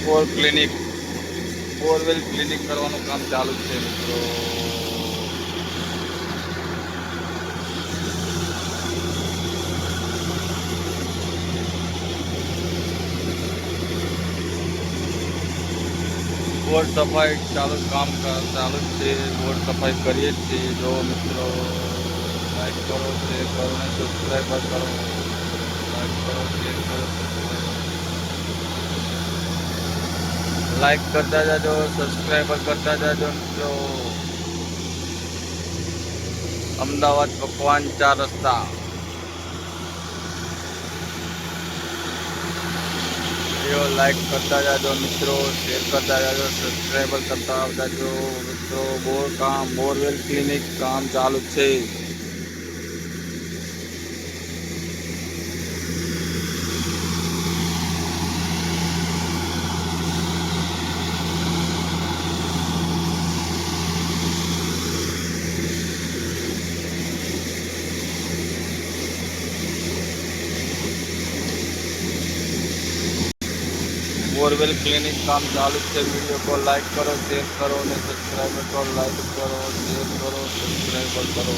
Borewell clinic કરવાનું કામ ચાલુ છે મિત્રો. બોર સફાઈ ચાલુ ચાલુ જ છે. બોર સફાઈ કરીએ જ છીએ. જો મિત્રો લાઈક કરો, શેર કરો અને સબસ્ક્રાઈબ કરો. લાઈક કરો, શેર કરો, લાઈક કરતા જાજો, સબસ્ક્રાઈબર કરતા જાજો મિત્રો. અમદાવાદ પકવાન 4 રસ્તા. વિડીયો લાઈક કરતા જાજો મિત્રો, શેર કરતા જાજો, સબસ્ક્રાઈબર કરતા જાજો મિત્રો. બોરવેલ ક્લિનિક કામ ચાલુ છે. બોરવેલ ક્લિનિક કામ ચાલુ છે. વિડીયો को લાઈક કરો, શેર કરો અને સબસ્ક્રાઈબર કરો. લાઈક કરો, શેર કરો, સબસ્ક્રાઈબર કરો.